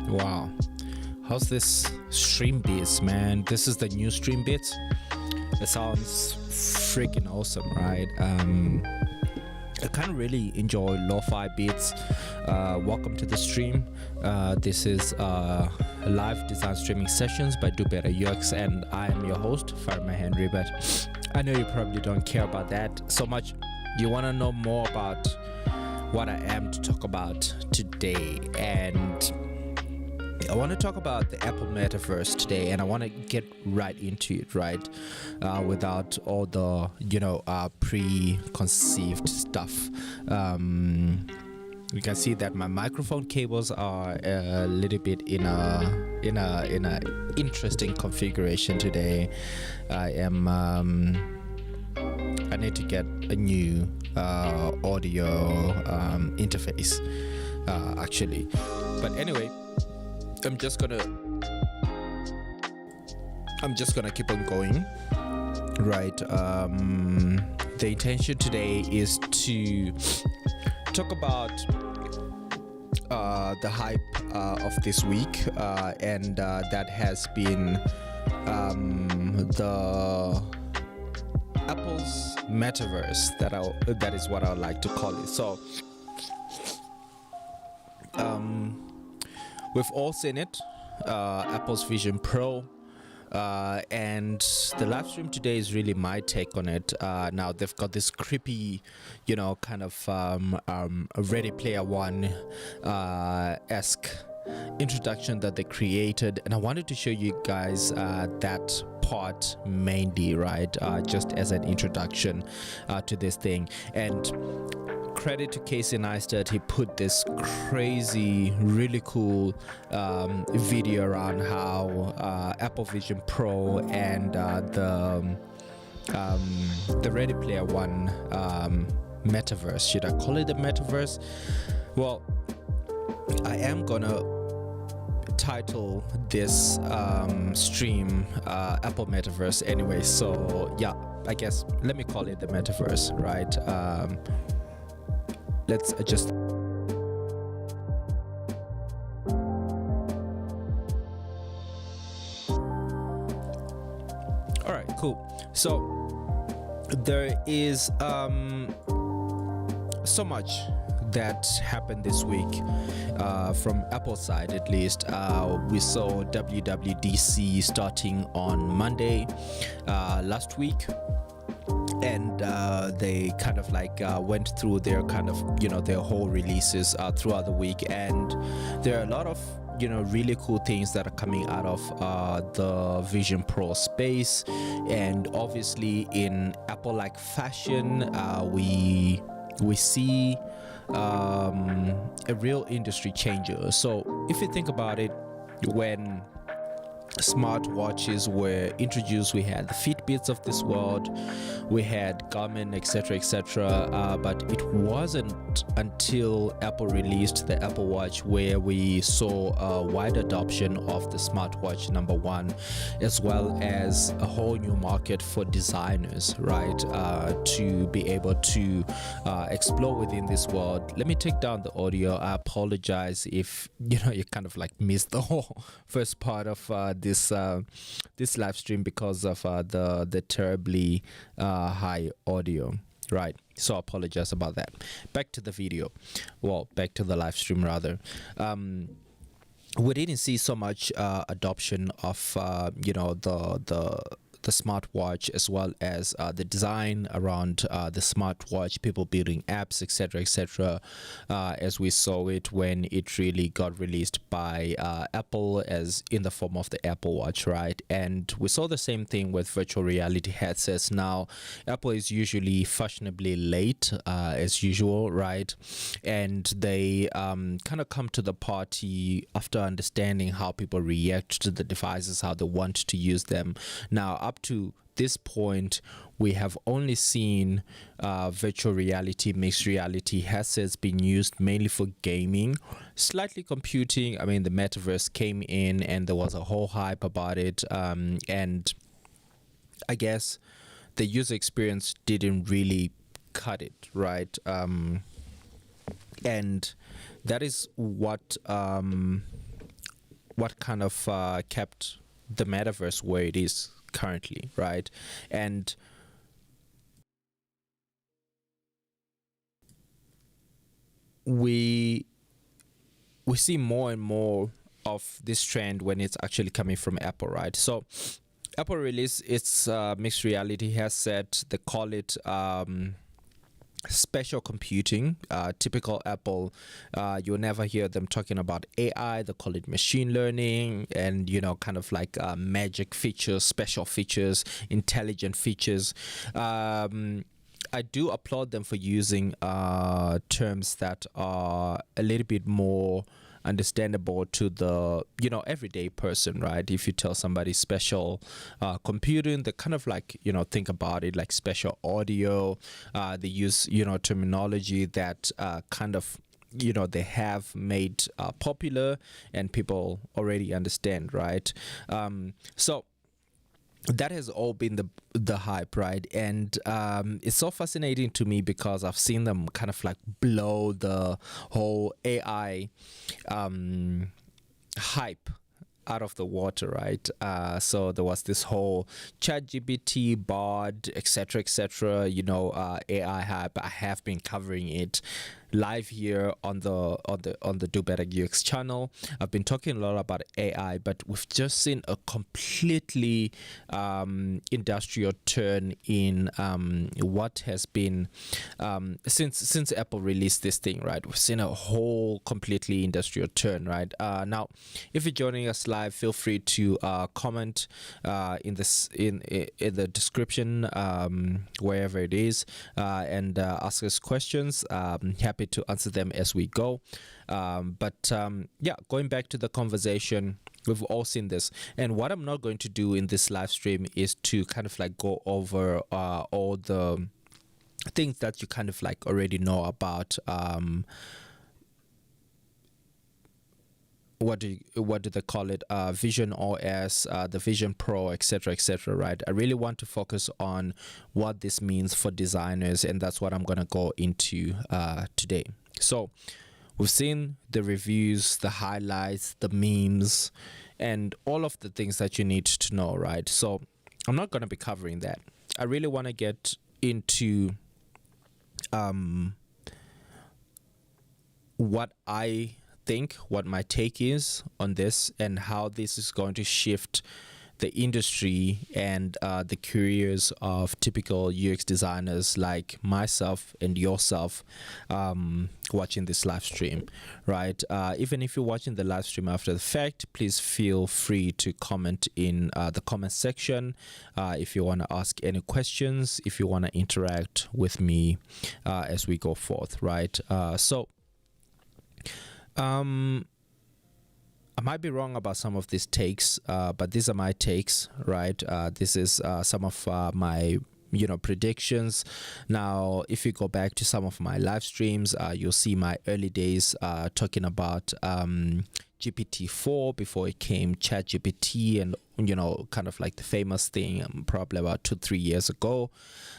Wow. How's this stream beats, man? This is the new stream beats. It sounds freaking awesome, right? I kind of really enjoy lo-fi beats. Welcome to the stream. This is live design streaming sessions by Do Better UX, and I am your host, Fireman Henry. But I know you probably don't care about that so much. You want to know more about what I am to talk about today, and I want to talk about the Apple Metaverse today, and I want to get right into it, right? Without all the, preconceived stuff. You can see that my microphone cables are a little bit in a interesting configuration today. I need to get a new audio interface, actually. But anyway, I'm just gonna keep on going, right? The intention today is to talk about the hype of this week, and that has been the Apple's Metaverse. That is what I would like to call it. So we've all seen it, Apple's Vision Pro, and the live stream today is really my take on it. Now they've got this creepy, kind of Ready Player One esque introduction that they created, and I wanted to show you guys that part mainly, right? Just as an introduction to this thing. And credit to Casey Neistat, he put this crazy, really cool video around how Apple Vision Pro and the Ready Player One Metaverse, should I call it the Metaverse? Well, I am gonna title this stream Apple Metaverse anyway, so yeah, I guess let me call it the Metaverse, right? Let's adjust. All right, cool. So there is so much that happened this week, from Apple's side at least. We saw WWDC starting on Monday last week, and they kind of went through their kind of their whole releases throughout the week, and there are a lot of really cool things that are coming out of the Vision Pro space. And obviously in Apple-like fashion, we see a real industry changer. So if you think about it, when smartwatches were introduced, we had the Fitbits of this world, we had Garmin, etc., but it wasn't until Apple released the Apple Watch where we saw a wide adoption of the smartwatch, number one, as well as a whole new market for designers, right, to be able to explore within this world. Let me take down the audio. I apologize if you kind of missed the whole first part of this live stream because of the terribly high audio, right? So I apologize about that. Back to the video, back to the live stream rather. We didn't see so much adoption of the smartwatch, as well as the design around the smartwatch, people building apps, etc., as we saw it when it really got released by Apple as in the form of the Apple Watch, right? And we saw the same thing with virtual reality headsets. Now, Apple is usually fashionably late, as usual, right? And they kind of come to the party after understanding how people react to the devices, how they want to use them. Now, up to this point, we have only seen virtual reality, mixed reality headsets being used mainly for gaming, slightly computing. I mean, the Metaverse came in and there was a whole hype about it, and I guess the user experience didn't really cut it, right? And that is what what kind of kept the metaverse where it is currently, right? And we see more and more of this trend when it's actually coming from Apple, right? So Apple released its mixed reality headset. They call it spatial computing. Typical Apple, you'll never hear them talking about AI. They call it machine learning, and kind of like magic features, special features, intelligent features. I do applaud them for using terms that are a little bit more understandable to the everyday person, right? If you tell somebody special computing, they kind of like think about it like special audio. They use terminology that kind of they have made popular and people already understand, right? So that has all been the hype, right? And it's so fascinating to me because I've seen them kind of like blow the whole AI hype out of the water, right? So there was this whole chat GPT, bot, etc., AI hype. I have been covering it live here on the Do Better UX channel. I've been talking a lot about AI, but we've just seen a completely industrial turn in what has been since Apple released this thing, right? We've seen a whole completely industrial turn, right? Now, if you're joining us live, feel free to comment in the description, wherever it is, and ask us questions. Happy to answer them as we go. Going back to the conversation, we've all seen this, and what I'm not going to do in this live stream is to kind of like go over all the things that you kind of like already know about. What do they call it? VisionOS, the Vision Pro, etc., right? I really want to focus on what this means for designers, and that's what I'm gonna go into today. So we've seen the reviews, the highlights, the memes, and all of the things that you need to know, right? So I'm not gonna be covering that. I really want to get into what I think, what my take is on this, and how this is going to shift the industry and the careers of typical UX designers like myself and yourself watching this live stream, right? Even if you're watching the live stream after the fact, please feel free to comment in the comment section if you want to ask any questions, if you want to interact with me as we go forth, right? I might be wrong about some of these takes, but these are my takes, right? This is some of my predictions. Now, if you go back to some of my live streams, you'll see my early days talking about GPT-4 before it came ChatGPT, and kind of like the famous thing probably about 2-3 years ago.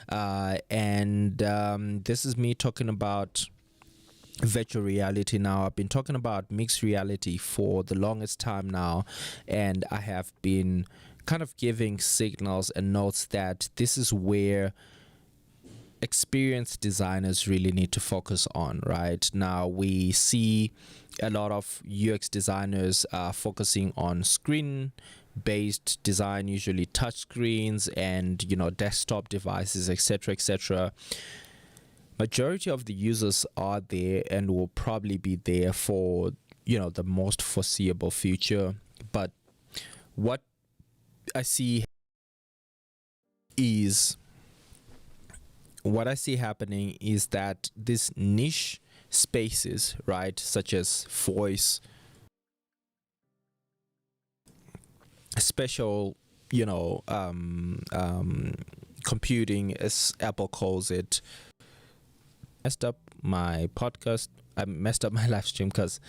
And this is me talking about virtual reality. Now, I've been talking about mixed reality for the longest time now, and I have been kind of giving signals and notes that this is where experienced designers really need to focus on. Right now, we see a lot of UX designers focusing on screen based design, usually touch screens and desktop devices, etc. Majority of the users are there and will probably be there for the most foreseeable future. But what I see happening is that these niche spaces, right, such as voice, special computing, as Apple calls it. Messed up my podcast. I messed up my live stream because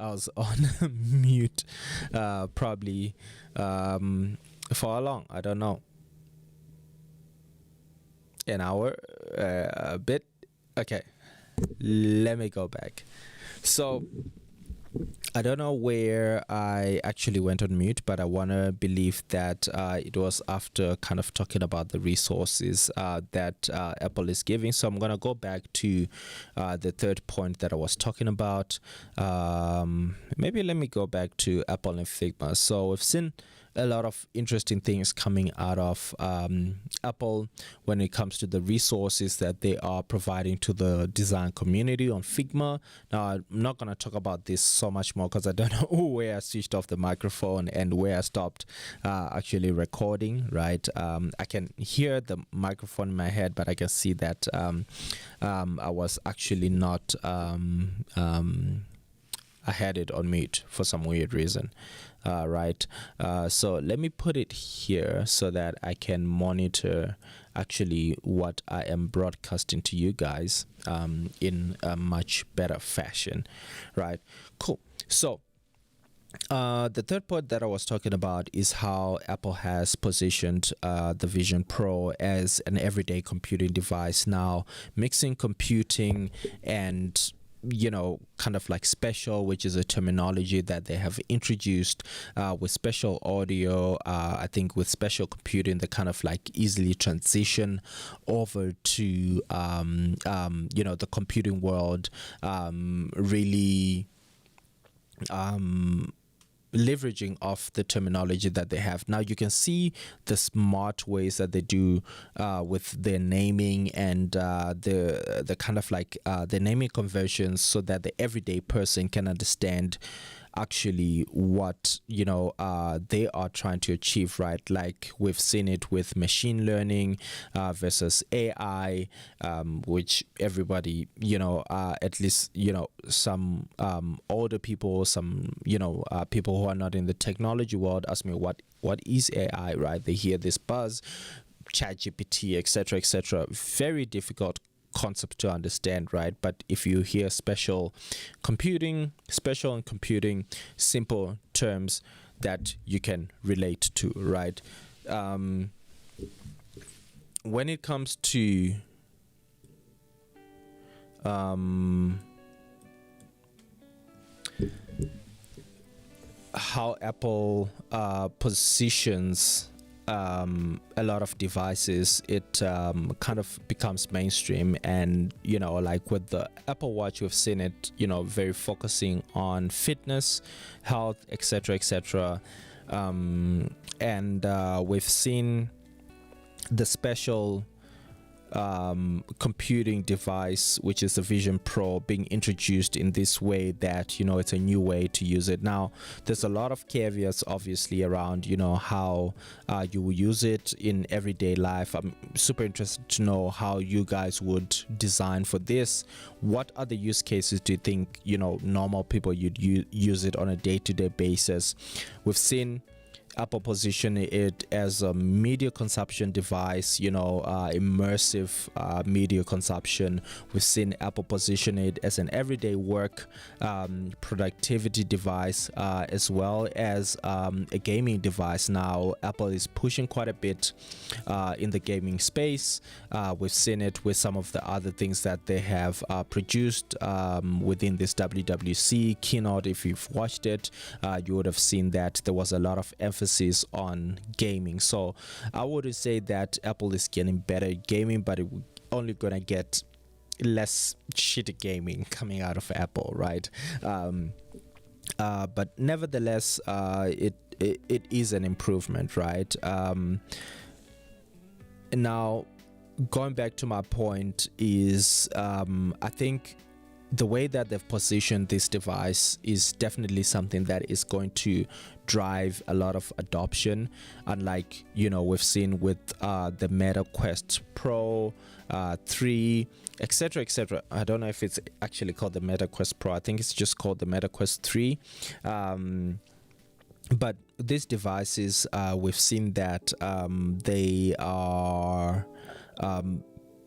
I was on mute, probably for how long? I don't know. An hour, a bit. Okay, let me go back. So I don't know where I actually went on mute, but I want to believe that it was after kind of talking about the resources that Apple is giving. So I'm going to go back to the third point that I was talking about. Maybe let me go back to Apple and Figma. So we've seen a lot of interesting things coming out of Apple when it comes to the resources that they are providing to the design community on Figma. Now, I'm not going to talk about this so much more because I don't know where I switched off the microphone and where I stopped actually recording, right? I can hear the microphone in my head, but I can see that I was actually not, I had it on mute for some weird reason. Right, so let me put it here so that I can monitor actually what I am broadcasting to you guys in a much better fashion. Right, cool. So the third point that I was talking about is how Apple has positioned the Vision Pro as an everyday computing device now, mixing computing and kind of like Spacial, which is a terminology that they have introduced with Spacial audio. I think with Spacial computing, they kind of like easily transition over to the computing world, really leveraging off the terminology that they have. Now you can see the smart ways that they do with their naming and the kind of like the naming conversions, so that the everyday person can understand actually what they are trying to achieve, right? Like we've seen it with machine learning versus AI, which everybody at least some older people, some people who are not in the technology world ask me what is AI, right? They hear this buzz, ChatGPT, etc. Very difficult concept to understand, right? But if you hear Spacial and computing, simple terms that you can relate to, right? When it comes to how Apple positions a lot of devices, it kind of becomes mainstream, and like with the Apple Watch, we've seen it very focusing on fitness, health, etc. And we've seen the Spacial computing device, which is the Vision Pro, being introduced in this way that it's a new way to use it. Now there's a lot of caveats obviously around how you will use it in everyday life. I'm super interested to know how you guys would design for this. What other use cases do you think normal people you'd use it on a day-to-day basis? We've seen Apple position it as a media consumption device, immersive media consumption. We've seen Apple position it as an everyday work productivity device, as well as a gaming device. Now Apple is pushing quite a bit in the gaming space. We've seen it with some of the other things that they have produced within this WWDC keynote. If you've watched it, you would have seen that there was a lot of emphasis on gaming. So I would say that Apple is getting better at gaming, but it's only gonna get less shitty gaming coming out of Apple, right? But nevertheless, it is an improvement, right? Now going back to my point is I think the way that they've positioned this device is definitely something that is going to drive a lot of adoption, unlike we've seen with the Meta Quest Pro 3, etc. I don't know if it's actually called the Meta Quest Pro. I think it's just called the Meta Quest 3. But these devices, we've seen that they are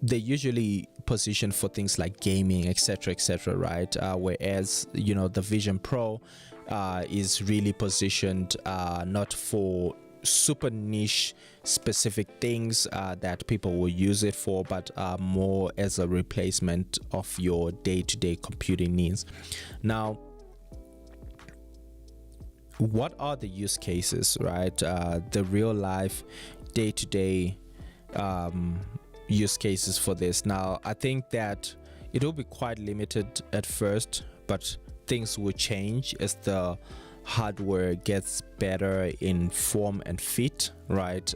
they usually position for things like gaming, etc, right? Whereas the Vision Pro is really positioned not for super niche specific things that people will use it for, but more as a replacement of your day-to-day computing needs. Now what are the use cases, right? The real life, day to day use cases for this. Now, I think that it will be quite limited at first, but things will change as the hardware gets better in form and fit, right?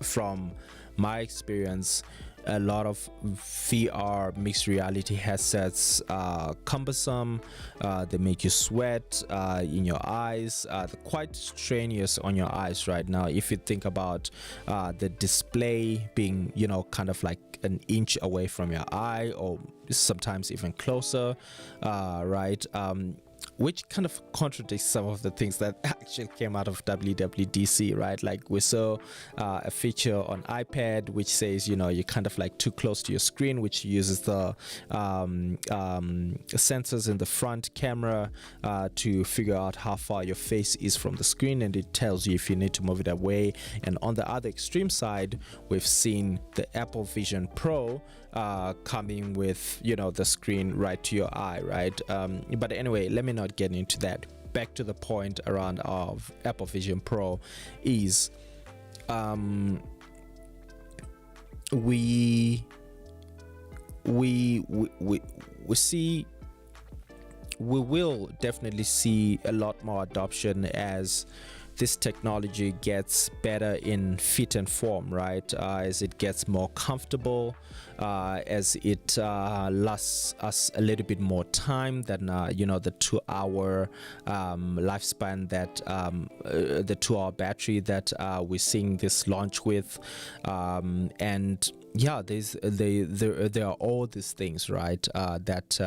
From my experience, a lot of VR mixed reality headsets are cumbersome. They make you sweat in your eyes. They're quite strenuous on your eyes right now. If you think about the display being, kind of like an inch away from your eye, or sometimes even closer, right? Which kind of contradicts some of the things that actually came out of WWDC, right? Like we saw a feature on iPad which says, you're kind of like too close to your screen, which uses the sensors in the front camera to figure out how far your face is from the screen, and it tells you if you need to move it away. And on the other extreme side, we've seen the Apple Vision Pro coming with the screen right to your eye, right? But anyway, let me not get into that. Back to the point around of Apple Vision Pro is we will definitely see a lot more adoption as this technology gets better in fit and form, right? As it gets more comfortable, as it lasts us a little bit more time than the 2-hour lifespan that the 2-hour battery that we're seeing this launch with, and yeah, there are all these things, right? That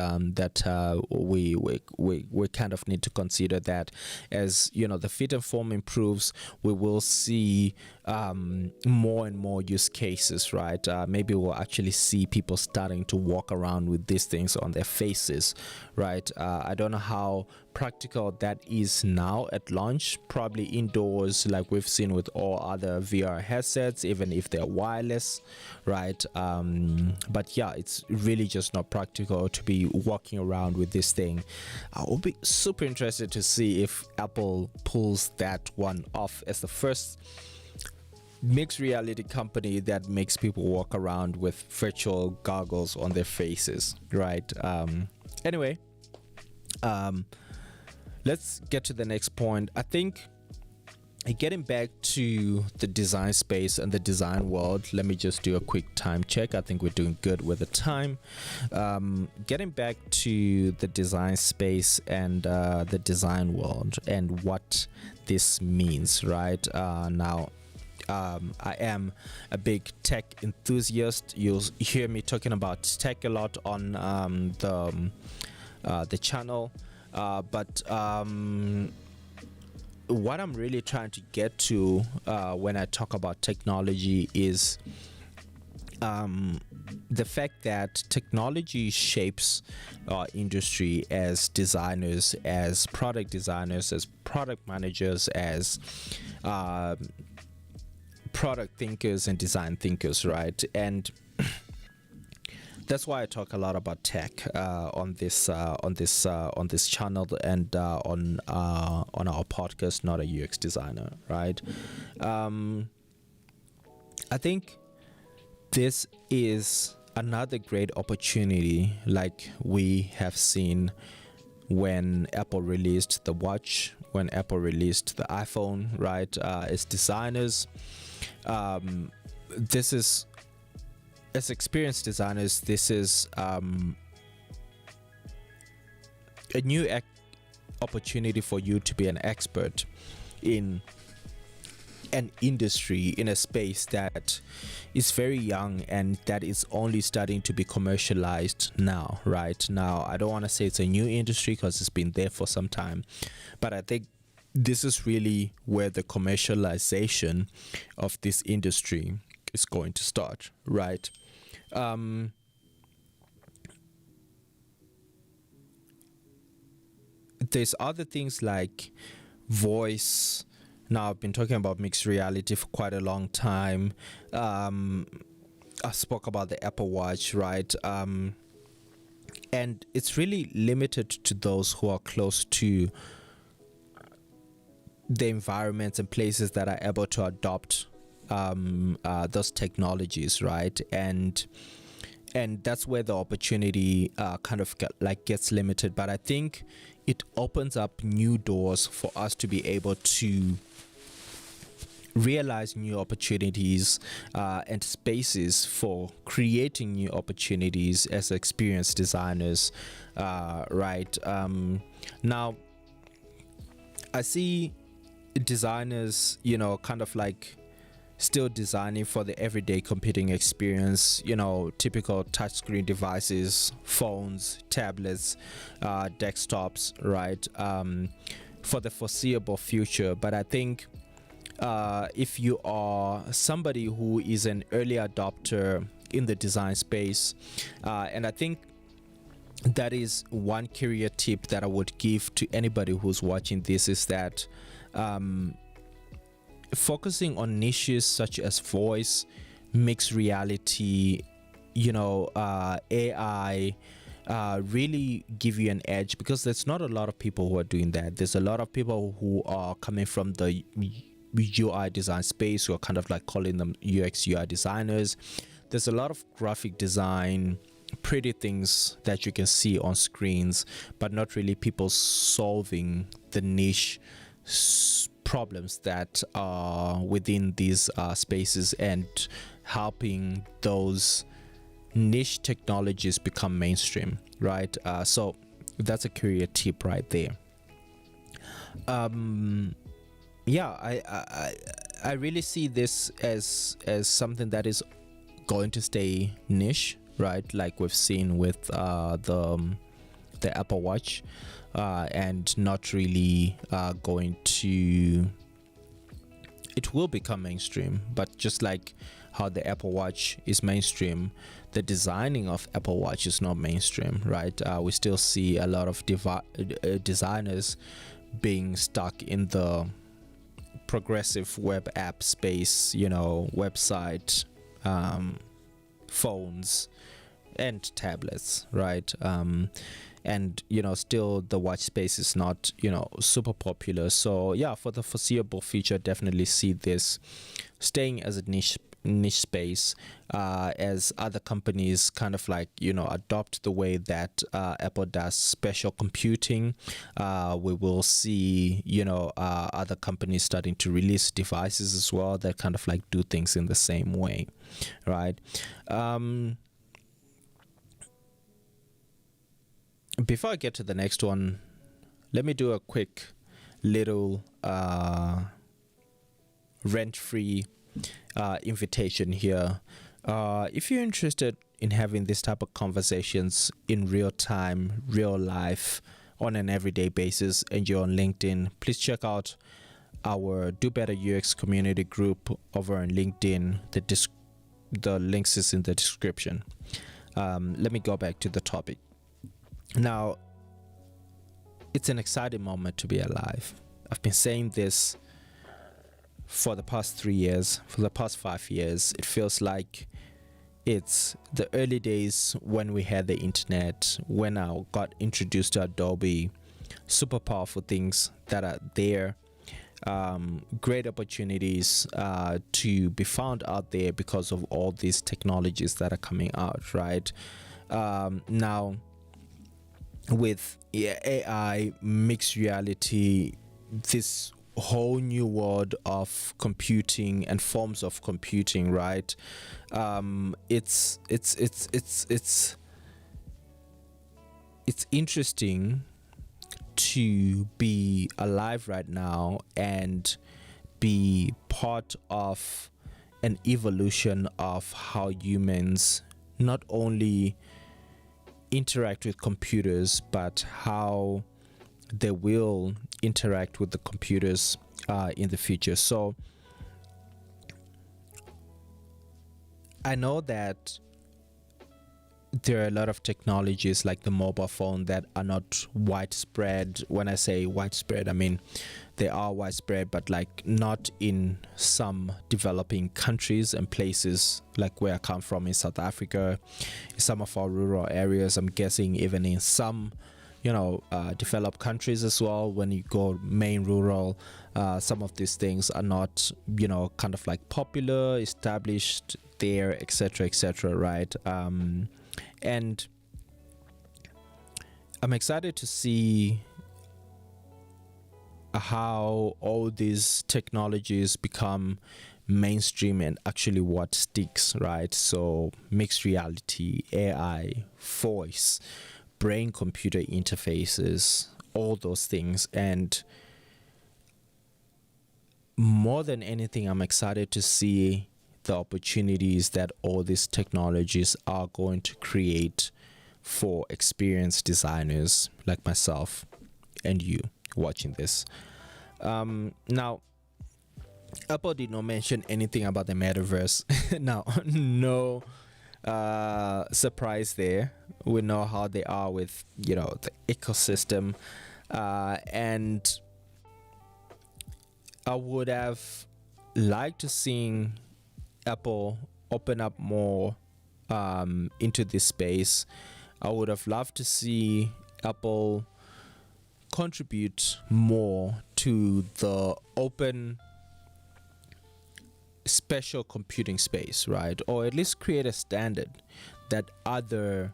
we kind of need to consider that as the fit and form improves, we will see more and more use cases, right? Maybe we'll actually see people starting to walk around with these things on their faces, right? I don't know how practical that is now at launch, probably indoors like we've seen with all other VR headsets, even if they're wireless, right? But yeah, it's really just not practical to be walking around with this thing. I will be super interested to see if Apple pulls that one off as the first mixed reality company that makes people walk around with virtual goggles on their faces, right? Anyway, let's get to the next point. I think getting back to the design space and the design world, let me just do a quick time check. I think we're doing good with the time. Getting back to the design space and the design world and what this means, right? Now, I am a big tech enthusiast. You'll hear me talking about tech a lot on the channel, but what I'm really trying to get to when I talk about technology is the fact that technology shapes our industry as designers, as product designers, as product managers, as product thinkers and design thinkers, right? And that's why I talk a lot about tech on this channel and on our podcast, Not a UX Designer, right? I think this is another great opportunity, like we have seen when Apple released the watch, when Apple released the iPhone, right? As designers, this is, as experienced designers, this is a new opportunity for you to be an expert in an industry, in a space that is very young and that is only starting to be commercialized now, right? Now, I don't want to say it's a new industry because it's been there for some time, but I think this is really where the commercialization of this industry is going to start, right? There's other things like voice. Now, I've been talking about mixed reality for quite a long time. I spoke about the Apple Watch, right? And it's really limited to those who are close to the environments and places that are able to adopt those technologies, right? And that's where the opportunity kind of gets limited. But I think it opens up new doors for us to be able to realize new opportunities and spaces for creating new opportunities as experienced designers, right? Now I see designers, kind of like still designing for the everyday computing experience, typical touchscreen devices, phones, tablets, desktops, right? For the foreseeable future. But I think if you are somebody who is an early adopter in the design space, and I think that is one career tip that I would give to anybody who's watching this, is that focusing on niches such as voice, mixed reality, AI, really give you an edge, because there's not a lot of people who are doing that. There's a lot of people who are coming from the UI design space who are kind of like calling them UX UI designers. There's a lot of graphic design, pretty things that you can see on screens, but not really people solving the niche problems that are within these spaces and helping those niche technologies become mainstream, right? So that's a career tip right there. I really see this as something that is going to stay niche, right? Like we've seen with the Apple Watch, and not really going to. It will become mainstream, but just like how the Apple Watch is mainstream, the designing of Apple Watch is not mainstream, right? We still see a lot of designers being stuck in the progressive web app space, website, phones and tablets, right? And still the watch space is not super popular. So yeah, for the foreseeable future, definitely see this staying as a niche space, as other companies kind of like adopt the way that Apple does spatial computing. We will see other companies starting to release devices as well that kind of like do things in the same way, right? Before I get to the next one, let me do a quick little rent-free invitation here. If you're interested in having this type of conversations in real time, real life, on an everyday basis, and you're on LinkedIn, please check out our Do Better UX community group over on LinkedIn. The links is in the description. Let me go back to the topic. Now, it's an exciting moment to be alive. I've been saying this for the past 3 years, for the past 5 years. It feels like it's the early days when we had the internet, when I got introduced to Adobe, super powerful things that are there, great opportunities to be found out there because of all these technologies that are coming out, right? Now, with AI, mixed reality, this whole new world of computing and forms of computing, right? It's interesting to be alive right now and be part of an evolution of how humans not only interact with computers, but how they will interact with the computers in the future. So I know that there are a lot of technologies like the mobile phone that are not widespread. When I say widespread, I mean they are widespread, but like not in some developing countries and places like where I come from in South Africa, in some of our rural areas. I'm guessing even in some developed countries as well. When you go main rural, some of these things are not, kind of like popular, established there, etc., right? And I'm excited to see how all these technologies become mainstream and actually what sticks, right? So mixed reality, AI, voice, brain computer interfaces, all those things. And more than anything, I'm excited to see the opportunities that all these technologies are going to create for experienced designers like myself and you watching this. Now, Apple did not mention anything about the metaverse. Now, no surprise there. We know how they are with, the ecosystem. And I would have liked to see Apple open up more into this space. I would have loved to see Apple contribute more to the open spatial computing space, right? Or at least create a standard that other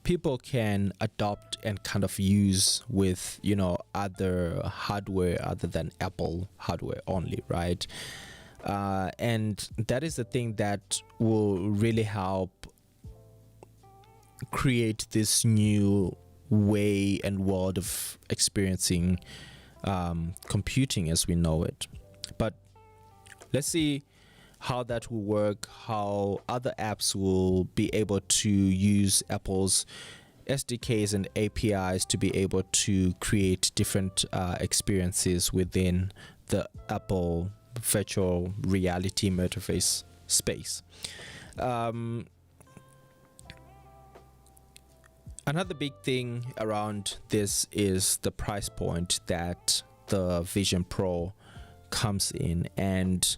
people can adopt and kind of use with, other hardware other than Apple hardware only, right? And that is the thing that will really help create this new way and world of experiencing computing as we know it. But let's see how that will work, how other apps will be able to use Apple's SDKs and APIs to be able to create different experiences within the Apple virtual reality metaverse space. Another big thing around this is the price point that the Vision Pro comes in, and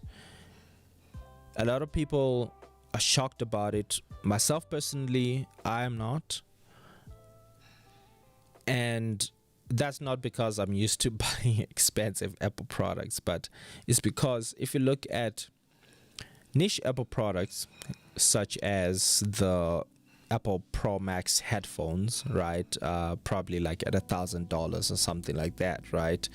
a lot of people are shocked about it. Myself personally, I am not. And that's not because I'm used to buying expensive Apple products, but it's because if you look at niche Apple products such as the Apple Pro Max headphones, right? Probably like at $1,000 or something like that, right?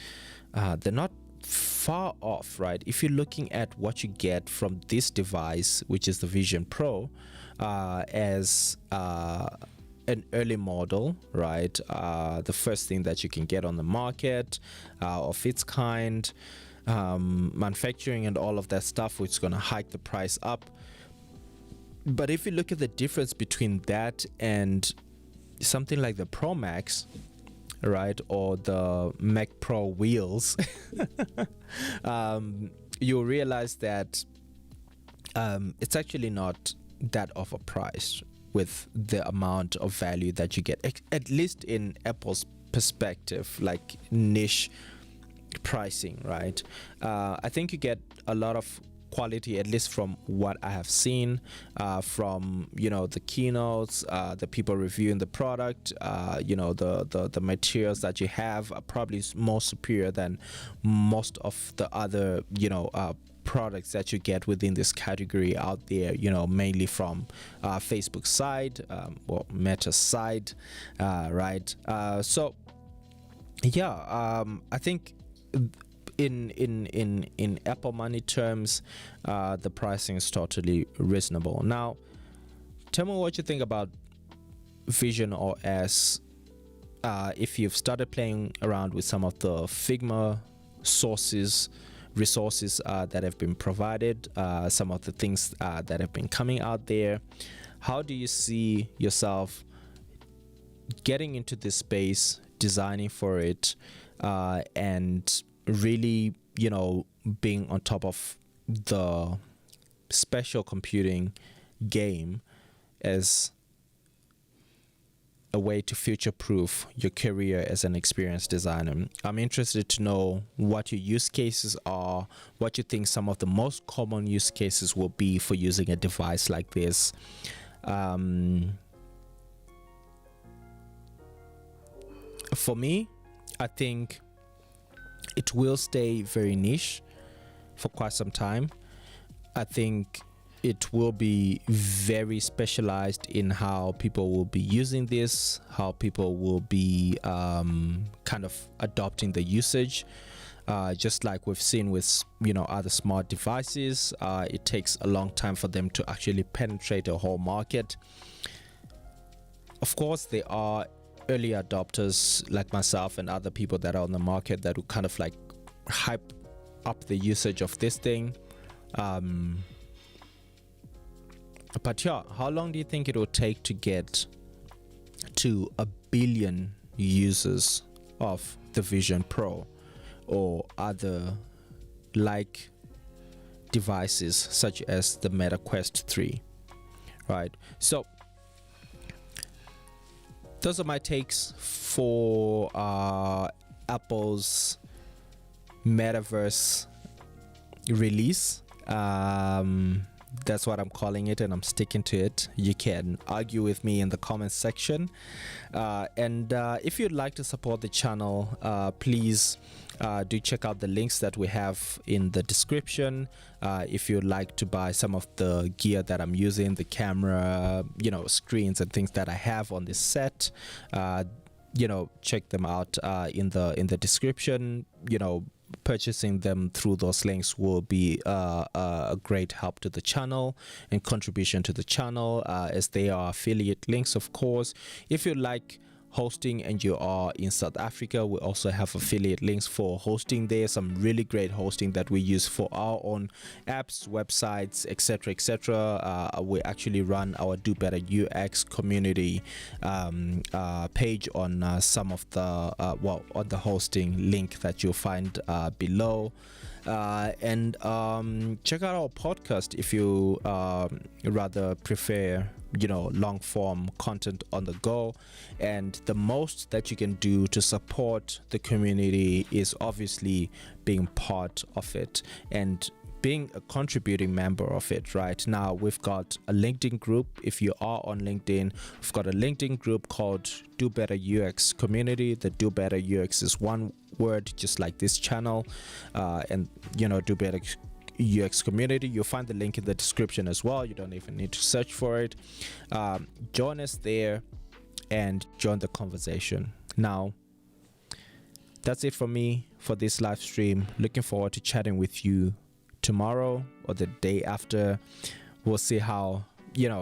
They're not far off, right? If you're looking at what you get from this device, which is the Vision Pro, as an early model, right? The first thing that you can get on the market of its kind, manufacturing and all of that stuff, which is going to hike the price up. But if you look at the difference between that and something like the Pro Max, right, or the Mac Pro wheels, you'll realize that it's actually not that of a price with the amount of value that you get, at least in Apple's perspective, like niche pricing, right? I think you get a lot of quality, at least from what I have seen, from the keynotes, the people reviewing the product, the materials that you have are probably more superior than most of the other products that you get within this category out there, mainly from Facebook's side, or Meta's side, right? So yeah, I think in Apple money terms, the pricing is totally reasonable. Now, tell me what you think about VisionOS. If you've started playing around with some of the Figma resources that have been provided, some of the things that have been coming out there, how do you see yourself getting into this space, designing for it, and really, being on top of the spatial computing game as a way to future-proof your career as an experienced designer? I'm interested to know what your use cases are, what you think some of the most common use cases will be for using a device like this. For me, I think it will stay very niche for quite some time. I think it will be very specialized in how people will be using this, how people will be kind of adopting the usage. Just like we've seen with other smart devices, it takes a long time for them to actually penetrate a whole market. Of course, there are early adopters like myself and other people that are on the market that will kind of like hype up the usage of this thing. But yeah, how long do you think it will take to get to 1 billion users of the Vision Pro or other like devices such as the Meta Quest 3, right? So those are my takes for Apple's Metaverse release. That's what I'm calling it, and I'm sticking to it. You can argue with me in the comments section. And if you'd like to support the channel, please do check out the links that we have in the description. If you'd like to buy some of the gear that I'm using, the camera, screens and things that I have on this set, check them out in the description. Purchasing them through those links will be a great help to the channel and contribution to the channel, as they are affiliate links, of course. If you like hosting and you are in South Africa, we also have affiliate links for hosting there. Some really great hosting that we use for our own apps, websites, etc. We actually run our Do Better UX community page on some of the on the hosting link that you'll find below. And check out our podcast if you rather prefer long form content on the go. And the most that you can do to support the community is obviously being part of it and being a contributing member of it. Right now we've got a LinkedIn group. If you are on LinkedIn, we've got a LinkedIn group called Do Better UX Community. The Do Better UX is one word, just like this channel, and Do Better UX Community. You'll find the link in the description as well. You don't even need to search for it. Join us there and join the conversation. Now that's it from me for this live stream. Looking forward to chatting with you tomorrow or the day after. We'll see how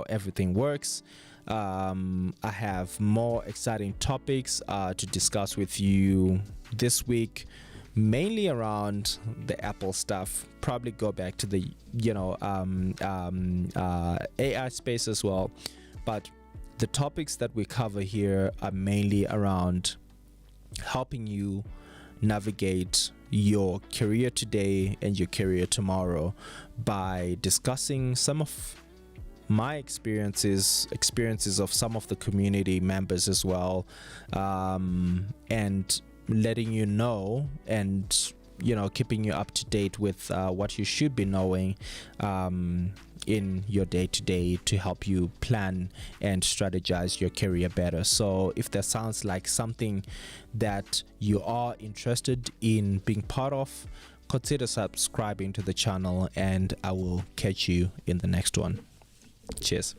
everything works. I have more exciting topics to discuss with you this week, mainly around the Apple stuff. Probably go back to the AI space as well, but the topics that we cover here are mainly around helping you navigate your career today and your career tomorrow by discussing some of my experiences of some of the community members as well, and letting you know and keeping you up to date with what you should be knowing in your day-to-day to help you plan and strategize your career better. So if that sounds like something that you are interested in being part of, consider subscribing to the channel, and I will catch you in the next one. Cheers.